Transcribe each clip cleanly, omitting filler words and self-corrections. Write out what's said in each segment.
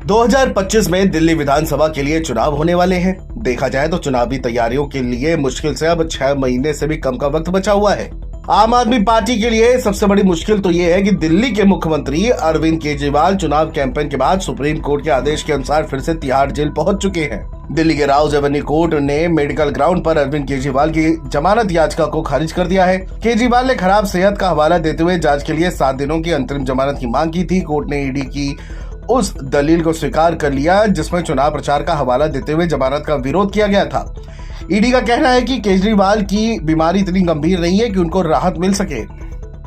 2025 में दिल्ली विधानसभा के लिए चुनाव होने वाले हैं। देखा जाए तो चुनावी तैयारियों के लिए मुश्किल से अब 6 महीने से भी कम का वक्त बचा हुआ है। आम आदमी पार्टी के लिए सबसे बड़ी मुश्किल तो ये है कि दिल्ली के मुख्यमंत्री अरविंद केजरीवाल चुनाव कैंपेन के बाद सुप्रीम कोर्ट के आदेश के अनुसार फिर से तिहाड़ जेल पहुंच चुके हैं। दिल्ली के राउज एवेन्यू कोर्ट ने मेडिकल ग्राउंड पर अरविंद केजरीवाल की जमानत याचिका को खारिज कर दिया है। केजरीवाल ने खराब सेहत का हवाला देते हुए जांच के लिए 7 दिनों की अंतरिम जमानत की मांग की थी। कोर्ट ने ईडी की उस दलील को स्वीकार कर लिया जिसमें चुनाव प्रचार का हवाला देते हुए जमानत का विरोध किया गया था। ईडी का कहना है कि केजरीवाल की बीमारी इतनी गंभीर नहीं है कि उनको राहत मिल सके।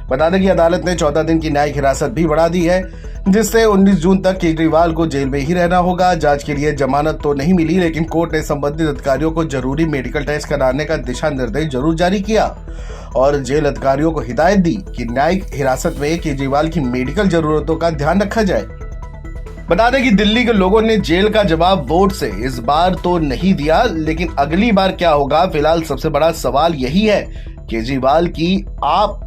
बता दें कि अदालत ने 14 दिन की न्यायिक हिरासत भी बढ़ा दी है, जिससे 19 जून तक केजरीवाल को जेल में ही रहना होगा। जांच के लिए जमानत तो नहीं मिली, लेकिन कोर्ट ने संबंधित अधिकारियों को जरूरी मेडिकल टेस्ट कराने का दिशा निर्देश जरूर जारी किया और जेल अधिकारियों को हिदायत दी कि न्यायिक हिरासत में केजरीवाल की मेडिकल जरूरतों का ध्यान रखा जाए। बता दें कि दिल्ली के लोगों ने जेल का जवाब वोट से इस बार तो नहीं दिया, लेकिन अगली बार क्या होगा, फिलहाल सबसे बड़ा सवाल यही है। केजरीवाल की आप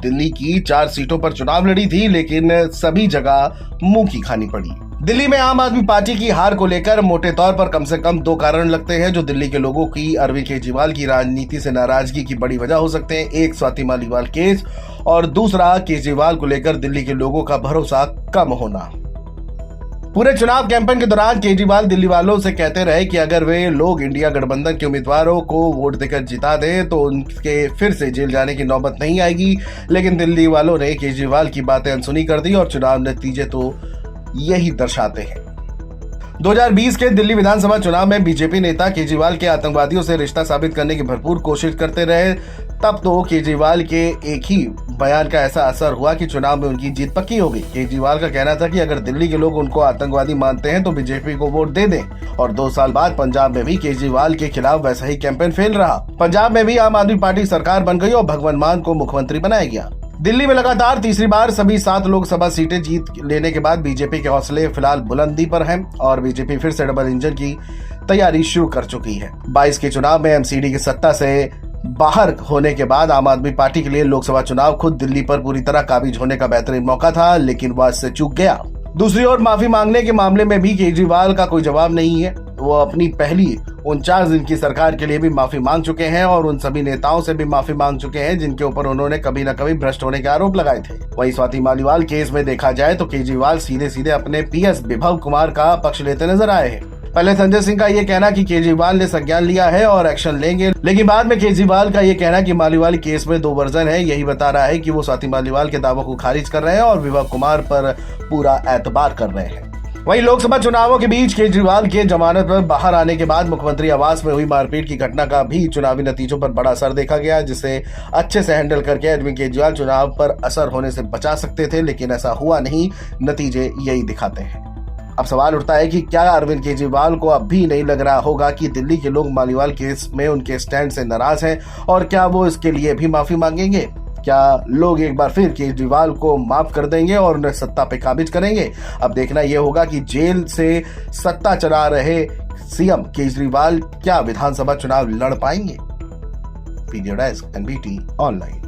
दिल्ली की 4 सीटों पर चुनाव लड़ी थी, लेकिन सभी जगह मुंह की खानी पड़ी। दिल्ली में आम आदमी पार्टी की हार को लेकर मोटे तौर पर कम से कम 2 कारण लगते हैं जो दिल्ली के लोगों की अरविंद केजरीवाल की राजनीति से नाराजगी की बड़ी वजह हो सकते हैं। एक स्वाति मालीवाल केस और दूसरा केजरीवाल को लेकर दिल्ली के लोगों का भरोसा कम होना। पूरे चुनाव कैंपेन के दौरान केजरीवाल दिल्ली वालों से कहते रहे कि अगर वे लोग इंडिया गठबंधन के उम्मीदवारों को वोट देकर जिता दें तो उनके फिर से जेल जाने की नौबत नहीं आएगी, लेकिन दिल्ली वालों ने केजरीवाल की बातें अनसुनी कर दी और चुनाव नतीजे तो यही दर्शाते हैं। 2020 के दिल्ली विधानसभा चुनाव में बीजेपी नेता केजरीवाल के आतंकवादियों से रिश्ता साबित करने की भरपूर कोशिश करते रहे। तब तो केजरीवाल के एक ही बयान का ऐसा असर हुआ कि चुनाव में उनकी जीत पक्की हो गई। केजरीवाल का कहना था कि अगर दिल्ली के लोग उनको आतंकवादी मानते हैं तो बीजेपी को वोट दे दें, और 2 साल बाद पंजाब में भी केजरीवाल के खिलाफ वैसा ही कैंपेन फेल रहा। पंजाब में भी आम आदमी पार्टी सरकार बन गई और भगवंत मान को मुख्यमंत्री बनाया गया। दिल्ली में लगातार तीसरी बार सभी 7 लोकसभा सीटें जीत लेने के बाद बीजेपी के हौसले फिलहाल बुलंदी पर हैं और बीजेपी फिर से डबल इंजन की तैयारी शुरू कर चुकी है। 22 के चुनाव में एमसीडी की सत्ता से बाहर होने के बाद आम आदमी पार्टी के लिए लोकसभा चुनाव खुद दिल्ली पर पूरी तरह काबिज होने का बेहतरीन मौका था, लेकिन वह इससे चूक गया। दूसरी ओर माफी मांगने के मामले में भी केजरीवाल का कोई जवाब नहीं है। वो अपनी पहली 49 दिन की सरकार के लिए भी माफी मांग चुके हैं और उन सभी नेताओं से भी माफी मांग चुके हैं जिनके ऊपर उन्होंने कभी न कभी भ्रष्ट होने के आरोप लगाए थे। वहीं स्वाति मालीवाल केस में देखा जाए तो केजरीवाल सीधे सीधे अपने पीएस विभव कुमार का पक्ष लेते नजर आए हैं। पहले संजय सिंह का ये कहना कि केजरीवाल ने संज्ञान लिया है और एक्शन लेंगे, लेकिन बाद में केजरीवाल का ये कहना कि मालीवाल केस में 2 वर्जन है, यही बता रहा है कि वो स्वाति मालीवाल के दावों को खारिज कर रहे हैं और विभव कुमार पर पूरा एतबार कर रहे हैं। वहीं लोकसभा चुनावों के बीच केजरीवाल के जमानत पर बाहर आने के बाद मुख्यमंत्री आवास में हुई मारपीट की घटना का भी चुनावी नतीजों पर बड़ा असर देखा गया, जिसे अच्छे से हैंडल करके अरविंद केजरीवाल चुनाव पर असर होने से बचा सकते थे, लेकिन ऐसा हुआ नहीं। नतीजे यही दिखाते हैं। अब सवाल उठता है कि क्या अरविंद केजरीवाल को अब भी नहीं लग रहा होगा कि दिल्ली के लोग मालीवाल केस में उनके स्टैंड से नाराज हैं और क्या वो इसके लिए भी माफी मांगेंगे? क्या लोग एक बार फिर केजरीवाल को माफ कर देंगे और उन्हें सत्ता पे काबिज करेंगे? अब देखना यह होगा कि जेल से सत्ता चला रहे सीएम केजरीवाल क्या विधानसभा चुनाव लड़ पाएंगे। Video desk NBT online.